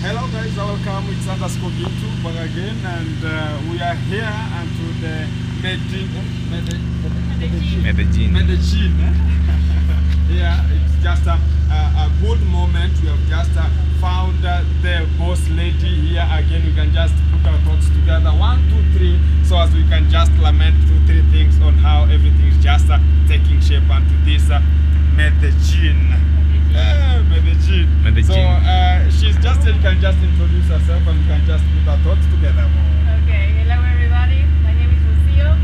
Hello guys, welcome. It's underscore Gintu back again, and we are here and to the Medellin. Yeah, it's just a good moment. We have just found the boss lady here again. We can just put our thoughts together, 1, 2, 3, so as we can just lament 2, 3 things on how everything is just taking shape onto this Medellin. So she's just you can just introduce herself and we can just put our thoughts together. Okay, hello everybody. My name is Lucio.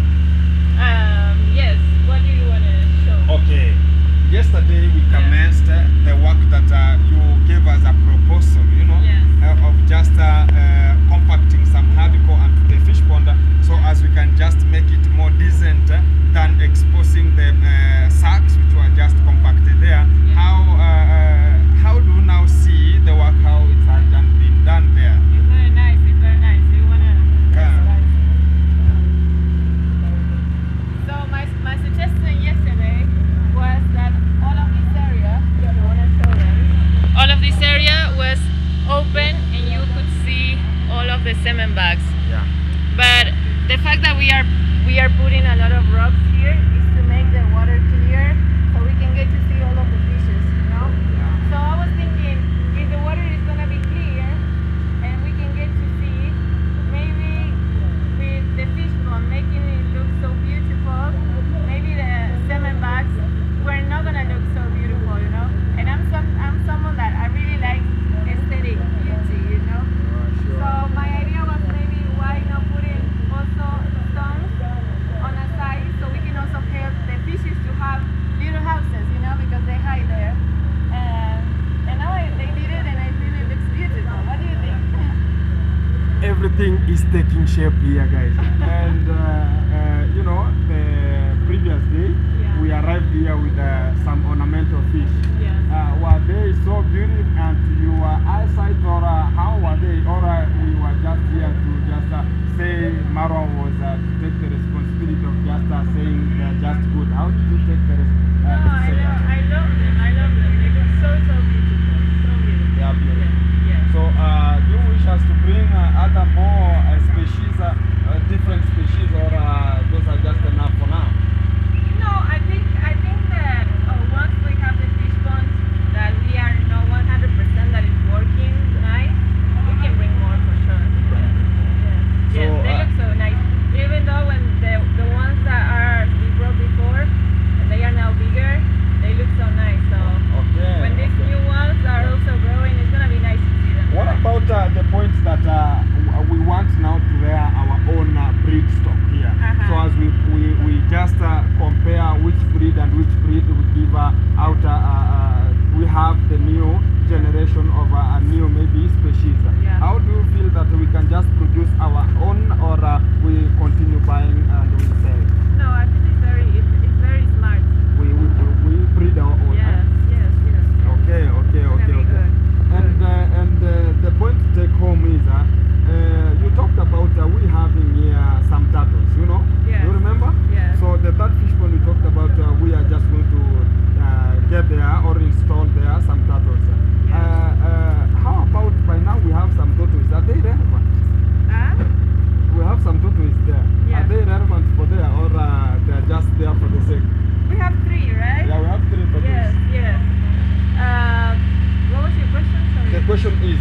Yes, what do you want to show? Okay, yesterday we commenced the work that you gave us a proposal, you know, of just compacting some hardcore onto the fish pond, so as we can just make it more decent than exposing the sacks which were just compacted there. How do you now see the work, how it has been done there? It's very nice, it's very nice. Do you want to... So my suggestion yesterday was that all of this area, if you want to show them, all of this area was open and you could see all of the cement bags. Yeah. But the fact that we are putting a lot of rocks here is to make the water clear so we can get to see all of the fishes, you know? Yeah. So I was thinking, if the water is going to be clear and we can get to see, maybe with the fish pond making it look so beautiful, maybe the cement bags were not going to look so beautiful, you know? And I'm someone that I really like aesthetic beauty, you know? Sure. So my idea was maybe why not put in also stones on a side so we can also help the fishes to have little houses, you know, because they hide there. And now they did it and I feel it looks beautiful. What do you think? Everything is taking shape here, guys. And you know, the previous day we arrived here with some ornamental fish. Yes. Were they so beautiful and to your eyesight, or how were they? Or we were just here to just say Marwan was to take the responsibility of just saying they're just good. How did you take the responsibility? No, I love them. I love them. They look so beautiful. So beautiful. They are beautiful. Yeah. So do you wish us to bring other more species, different species, or those are just enough for now? No, I think that once we have the fish pond that we are not 100% that it's working nice, we can bring more for sure. Yes, So, they look so nice. Even though when the ones that we brought before, and they are now bigger, they look so nice. So when these new ones are also growing, it's gonna be nice to see them. What about the point that we want now to rear our own breed stock here? So as we just compare which breed and which breed we give out, we have the new generation of a new maybe species. Yeah. How do you feel that we can just produce our own, or we continue buying and we sell? No, I think it's very smart. We breed our own. Yes. Okay. And the point to take home is you talked about we having here some turtles, you know? Yes. You remember? Yes. So the third fish pond we talked about, we are just going to get there or install there some turtles. How about by now we have some tortoises? Are they relevant? We have some tortoises there. Yeah. Are they relevant for there, or they are just there for the sake? We have 3, right? Yeah, we have 3 tortoises. Yes. What was your question? Sorry. The question is,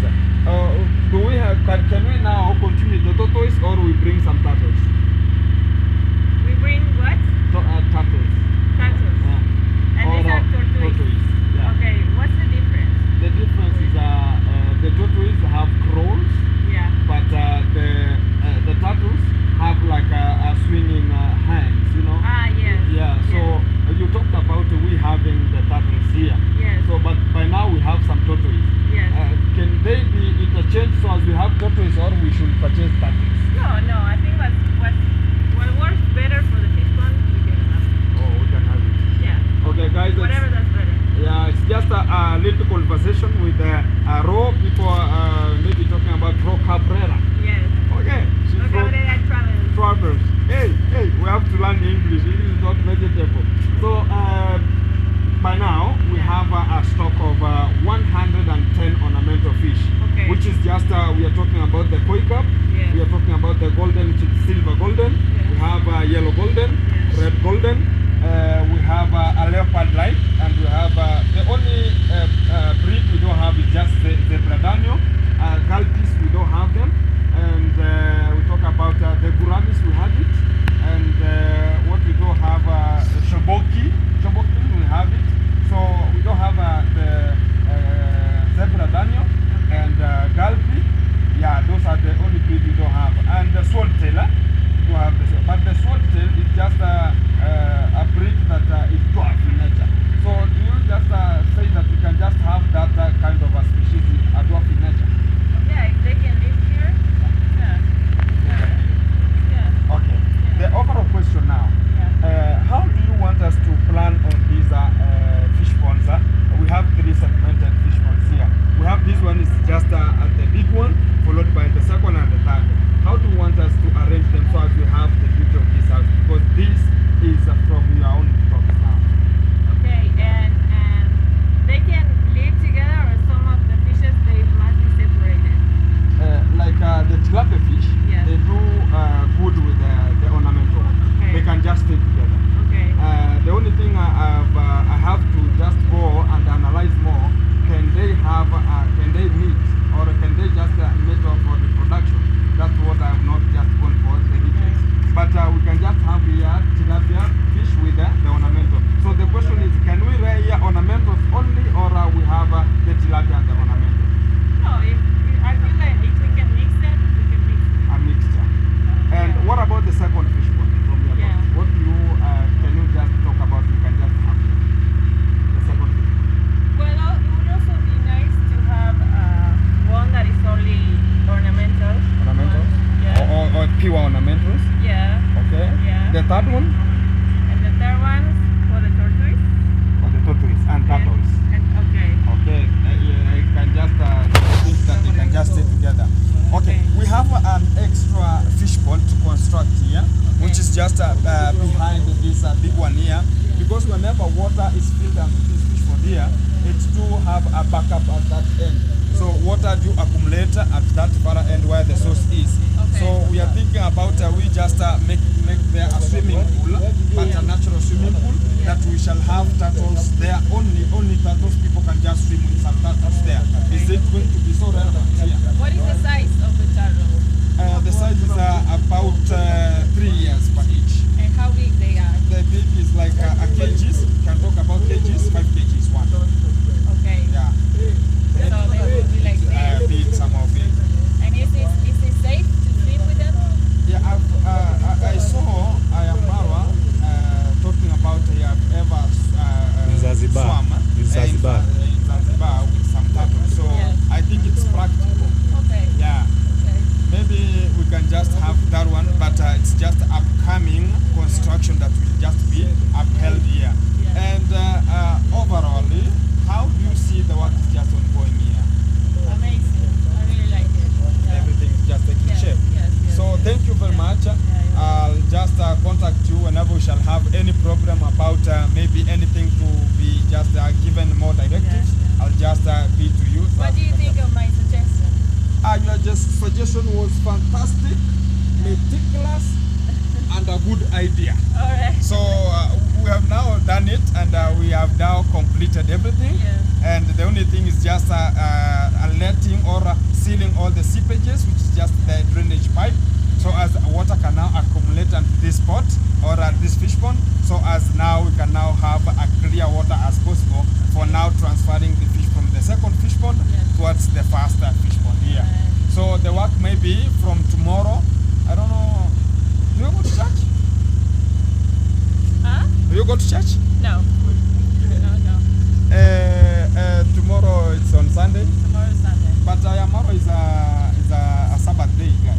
do we have, can we now continue the tortoise, or we bring some turtles? We bring what? Turtles. Turtles. And Or these are tortoise. Yeah. Okay, what's the difference? The difference is the tortoise have crawls, Yeah. but the turtles have like a swinging hands, you know? Yes. Yeah, so you talked about we having the turtles here. Yes. So, but by now we have some tortoise. Yes. Can they be interchanged so as we have tortoise, or we should purchase turtles? No, I think what works better for the fish pond, we can have it. Oh, we can have it. Yeah. Okay, guys. Whatever that's better. Yeah, it's just a little conversation with raw people, maybe talking about Raw Cabrera. Yes. Okay. She's Cabrera travels. Hey, we have to learn English. It is not vegetable. So, by now, we have a stock of 110 ornamental fish, Okay. which is just those are the only breed we don't have. And the swordtail, we have this, but the swordtail is just a breed that is dwarf in nature. So do you just say that we can just have that kind of a species, a dwarf in nature? Yeah, if they can live here. Yeah. Okay. Yeah. The overall question now. Yeah. How do you want us to plan on these fish ponds? We have 3 segmented fish ponds here. We have this one is just the big one, followed by the second and the third. How do you want us to arrange them so as we have the beauty of this house? Because this is from your own thoughts now. Okay, and they can live together, or some of the fishes they must be separated. Like the tilapia fish, Yeah. they do good with the ornamental. Okay. They can just stay together. Okay. The only thing I have to just go and analyze more, can they meet, or can they just mate up for the production? That's what I have not just gone for the details. But we can just have here tilapia fish with the ornamental. So the question is, can we rear here ornamentals only, or we have the tilapia and the ornamental? No, I feel like if we can mix it, we can mix it. A mixture. And what about the second fish pond from your Yeah. thoughts? What do you can you just talk about? We can just have the second fish pond. Well, it would also be nice to have one that is only ornamental. Ornamentals? Yeah. Or pure ornamentals? Yeah. Okay. Yeah. The third one? And the third one for the tortoise. Or the tortoise and turtles. And okay. Okay. You can just think that they can just stay together. Okay. We have an extra fish pond to construct here, which is just behind this big one here. Because whenever water is filled into this fish pond here, it do have a backup at that end. So water do accumulate at that far end where the source is. Okay. So we are thinking about we just make there a swimming pool, but a natural swimming pool that we shall have turtles there. Only turtles, people can just swim with some turtles there. Is it going to be so relevant here? What is the size of the turtle? The size is about 3 years per each. And how big they are? The big is like a kgs. We can talk about kgs. 5 kgs one. Okay. Yeah. So they will be like this. Big, some of it. And is it safe to swim with them? Yeah, I saw Marwa talking about he have ever Zanzibar. swam In Zanzibar. in Zanzibar with some turtles. So Yes. I think it's practical. Okay. Yeah. Okay. Maybe we can just have that one, but it's just upcoming construction that will just be upheld here. Yeah. And overall, how do you see the work is just ongoing here? Amazing. I really like it. Yeah. Everything is just taking Yes, shape. yes, yes, So yes. thank you very much. yeah. I'll just contact you whenever we shall have any program about maybe anything to be just given more directives. Yeah. I'll just be to you. What do you think of my suggestion? Your suggestion was fantastic, meticulous, and a good idea. All right. So we have now done it, and we have now completed everything. Yeah. And the only thing is just letting or sealing all the seepages, which is just the drainage pipe. So as water can now accumulate into this pot or this fish pond, so as now we can now have a clear water as possible for now transferring the fish from the second fish pond towards the first fish pond here. So the work may be from tomorrow. I don't know. Do you go to church? Huh? Do you go to church? No. No. Tomorrow it's on Sunday, Tomorrow is Sunday. but tomorrow is a Sabbath day, guy.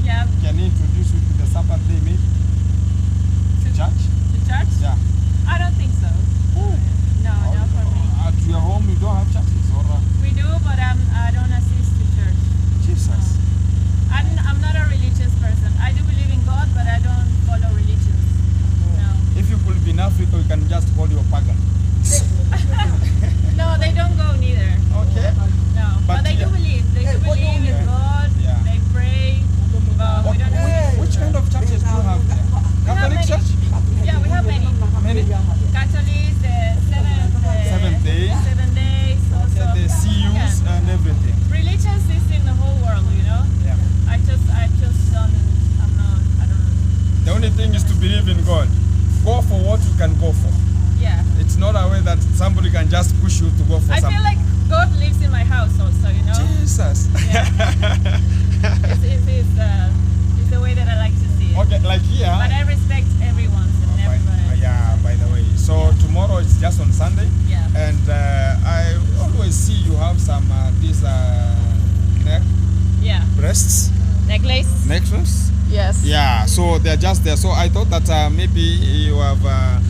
Yeah. Can you introduce you to the Sabbath day maybe? To church? To church? Yeah. I don't think so. No, not for me. At your home you don't have churches, or We do, but I don't assist to church. Jesus? I'm not a religious person. I do believe in God, but I don't follow religions. No. If you could be in Africa, we can just call you a pagan. No, they don't go neither. Okay. necklaces. Necklace? Yes. Yeah, so they're just there. So I thought that maybe you have a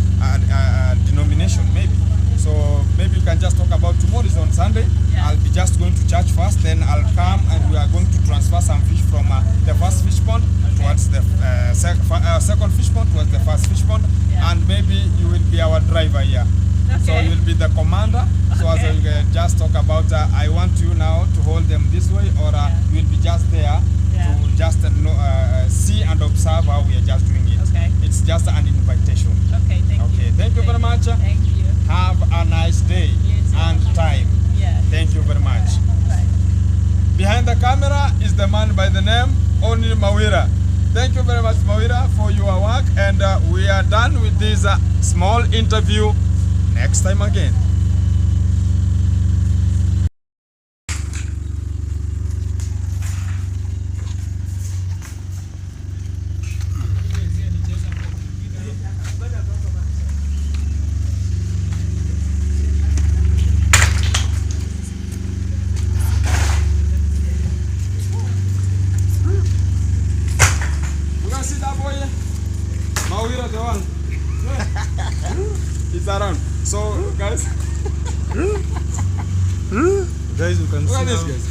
denomination, maybe. So maybe you can just talk about tomorrow is on Sunday. Yeah. I'll be just going to church first, then I'll come and we are going to transfer some fish from the first fish pond towards the second fish pond towards the first fish pond. Yeah. And maybe you will be our driver here. Okay. So you will be the commander. So as we just talk about, I want you now to hold them this way, or you will be just there to just see and observe how we are just doing it. Okay. It's just an invitation. Okay, thank you. Thank you very much. Thank you. Have a nice day and time. Yeah. Thank you very much. Bye. Behind the camera is the man by the name Oni Mawira. Thank you very much, Mawira, for your work, and we are done with this small interview. Next time again. You can see that boy here? Mawira, the one. It's around. So guys, Guys, you can look see at this, now, guys.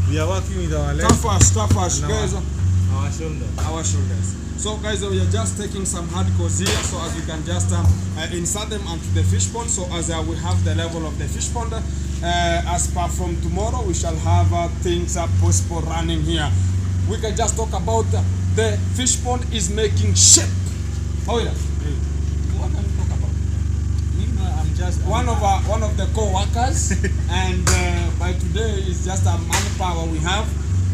we are working with our legs Tough ash, and guys. our shoulder. Our shoulders. So guys, we are just taking some hardcores here, so as we can just insert them onto the fish pond. So as we have the level of the fish pond, as per from tomorrow, we shall have things possible running here. We can just talk about the fish pond is making shape. Oh yeah. What can we talk about? I'm just One of the co-workers, and by today is just a manpower we have.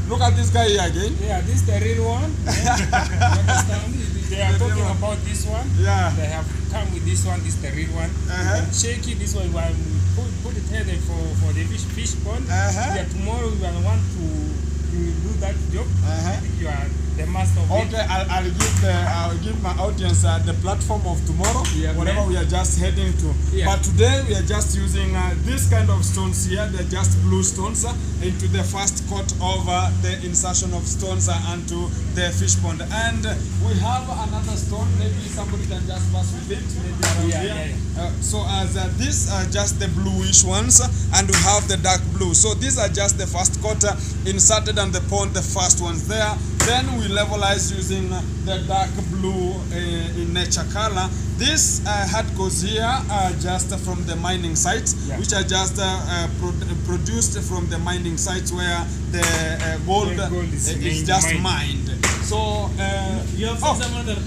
Look at this guy here again. Yeah, this is the real one. Yeah. You understand? They are The real talking one. about this one. Yeah. They have come with this one. This is the real one. Uh-huh. And shake it this one. When put it here for the fish pond. Uh-huh. Yeah, tomorrow we will want to do that job. Uh-huh. I think you are the master of it. Okay, I'll give my audience the platform of tomorrow, Yeah, whatever man. we are just heading to. Yeah. But today we are just using this kind of stones here. They're just blue stones into the first coat of the insertion of stones onto the fish pond. And we have another stone. Maybe somebody can just pass with it. Maybe around Yeah, here. yeah, So as these are just the bluish ones, and we have the dark blue. So these are just the first coat inserted on the pond, the first ones there. Then we levelize using the dark blue in nature color. These hardcores here are just from the mining sites, Yeah. which are just produced from the mining sites where the gold, The gold is is being just mined. mined. So You have oh, someone that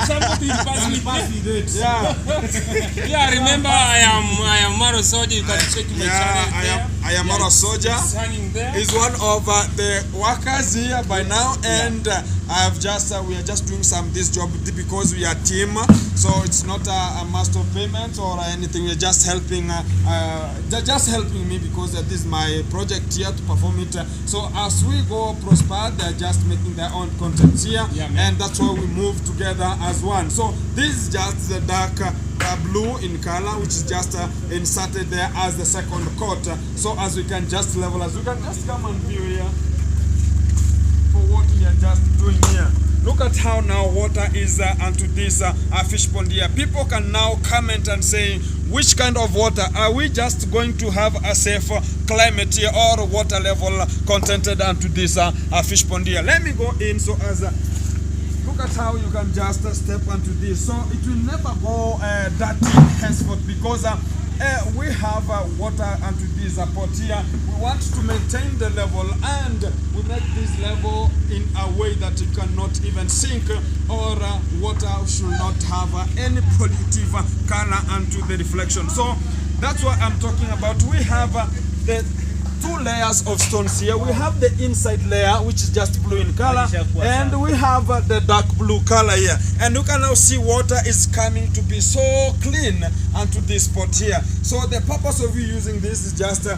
Somebody pass me there. yeah, Yeah, remember I am Maro Soja. You can check my channel there. I am Maro Soja. It's hanging there. Is one of the workers here by now, and I have just we are just doing this job because we are team, so it's not a must of payment or anything. We're just helping they're just helping me because this is my project here to perform it. So as we go prosper, they're just making their own content here, Yeah, man. and that's why we move together as one. So this is just the dark blue in color, which is just inserted there as the second coat. So as we can just level, as we can just come and view here for what we are just doing here. Look at how now water is onto this fish pond here. People can now comment and say which kind of water. Are we just going to have a safe climate here, or water level contented onto this fish pond here? Let me go in. So as look at how you can just step onto this. So it will never go dirty henceforth because we have water onto this pot here. We want to maintain the level, and we make this level in a way that it cannot even sink, or water should not have any pollutive color onto the reflection. So that's what I'm talking about. We have the two layers of stones here. We have the inside layer, which is just blue in color, and we have the dark blue color here. And you can now see water is coming to be so clean onto this pot here. So the purpose of you using this is just the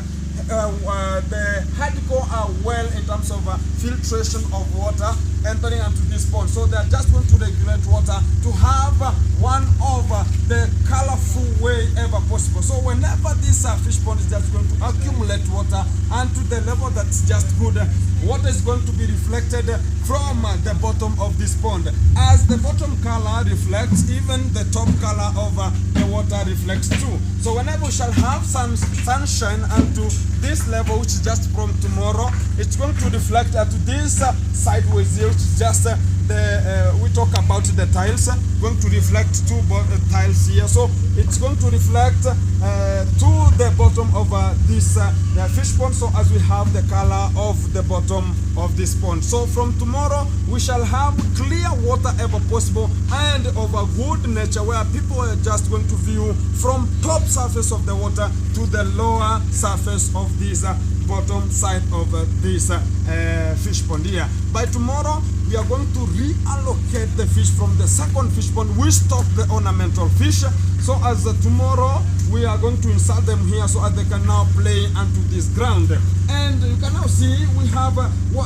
hardcore are well in terms of filtration of water, entering into this pond. So they are just going to regulate water to have one of the colorful way ever possible. So whenever this fish pond is just going to accumulate water and to the level that's just good, water is going to be reflected from the bottom of this pond. As the bottom color reflects, even the top color of the water reflects too. So whenever we shall have some sunshine onto this level, which is just from tomorrow, it's going to reflect to this sideways here, which is just we talk about the tiles, going to reflect two tiles here. So it's going to reflect to the bottom of this fish pond, so as we have the color of the bottom of this pond. So from tomorrow we shall have clear water ever possible and of a good nature, where people are just going to view from top surface of the water to the lower surface of this bottom side of this fish pond here. By tomorrow we are going to reallocate the fish from the second fish pond. We stop the ornamental fish, so as tomorrow we are going to insert them here so as they can now play onto this ground. And you can now see we have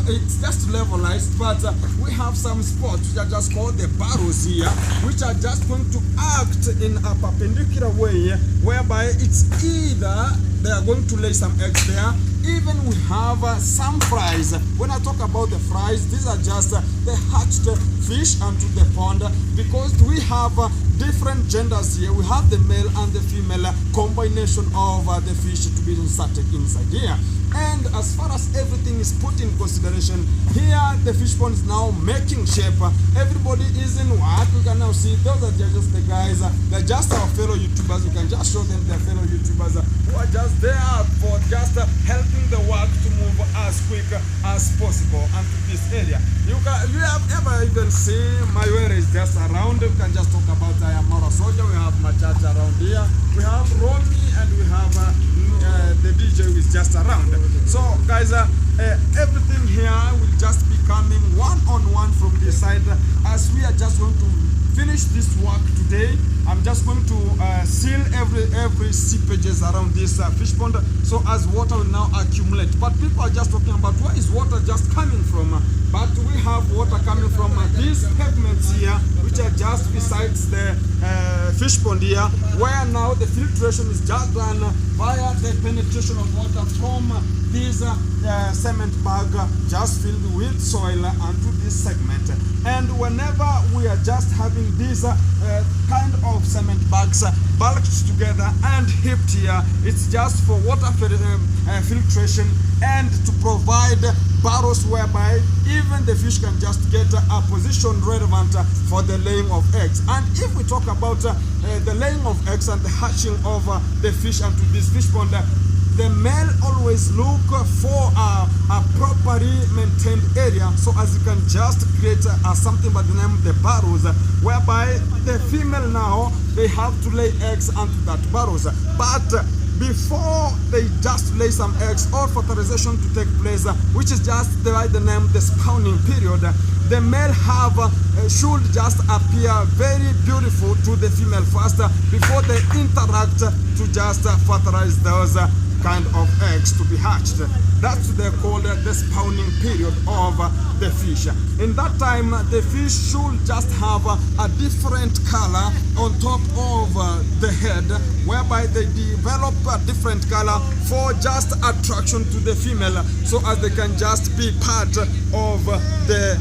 it's just levelized, but we have some spots which are just called the barrows here, which are just going to act in a perpendicular way, whereby it's either they are going to lay some eggs there. Even we have some fries. When I talk about the fries, these are just the hatched fish onto the pond, because we have different genders here. We have the male and the female combination of the fish to be inserted inside here. And as far as everything is put in consideration, here the fish pond is now making shape. Everybody is in work. We can now see those are just the guys. They're just our fellow YouTubers. We can just show them their fellow YouTubers who are just there for just helping the work to move as quick as possible onto this area. You have ever even seen Mayuere is just around. We can just talk about Ayamara Soldier. We have Machach around here. We have Romy, and we have the DJ who is just around. So guys, everything here will just be coming one-on-one from this side, as we are just going to finish this work today. I'm just going to seal every seepages around this fish pond, so as water will now accumulate. But people are just talking about where is water just coming from. But we have water coming from these pavements here, which are just besides the fish pond here, where now the filtration is just done via the penetration of water from this cement bag just filled with soil onto this segment. And whenever we are just having these kind of cement bags bulked together and heaped here, it's just for water filtration and to provide barrows whereby even the fish can just get a position relevant for the laying of eggs. And if we talk about the laying of eggs and the hatching of the fish onto this fish pond, the male always look for a properly maintained area, so as you can just create something by the name of the barrows, whereby the female now they have to lay eggs onto that barrows. But before they just lay some eggs or fertilization to take place, which is just by the name the spawning period, the male should just appear very beautiful to the female first before they interact to just fertilize those kind of eggs to be hatched. That's they called the spawning period of the fish. In that time, the fish should just have a different color on top of the head, whereby they develop a different color for just attraction to the female, so as they can just be part of the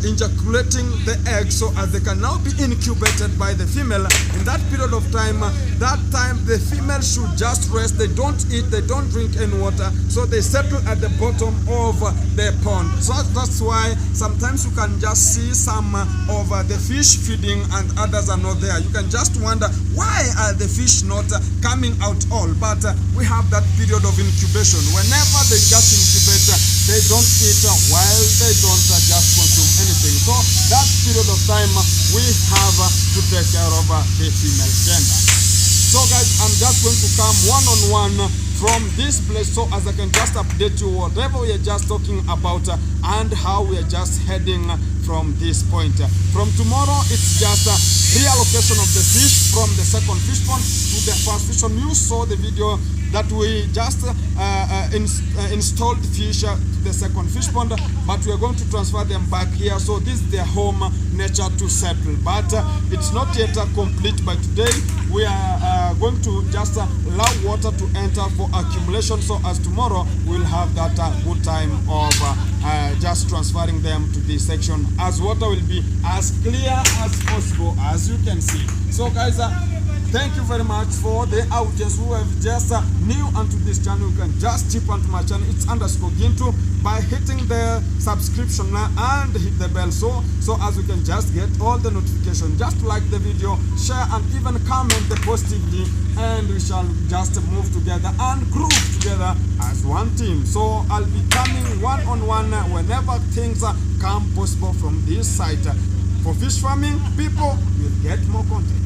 ejaculating the egg, so as they can now be incubated by the female. In that period of time, the female should just rest. They don't eat, they don't drink any water, so they settle at the bottom of the pond. So that's why sometimes you can just see some of the fish feeding and others are not there. You can just wonder why are the fish not coming out all. But we have that period of incubation. Whenever they just incubate, they don't eat while they don't just consume anything. So that period of time we have to take care of the female gender. So guys, I'm just going to come one-on-one from this place, so as I can just update you whatever we are just talking about and how we are just heading from this point. From tomorrow, it's just reallocation of the fish from the second fish pond to the first fish pond. You saw the video that we just installed fish to the second fish pond, but we are going to transfer them back here. So this is their home nature to settle, but it's not yet complete. By today we are going to just allow water to enter for accumulation, so as tomorrow we'll have that good time of just transferring them to this section, as water will be as clear as possible, as you can see. So guys, thank you very much for the audience who have just new onto this channel. You can just tip onto my channel, it's _Gintu, by hitting the subscription and hit the bell, so as you can just get all the notifications. Just like the video, share, and even comment the positively, and we shall just move together and groove together as one team. So I'll be coming one-on-one whenever things come possible from this site. For fish farming, people will get more content.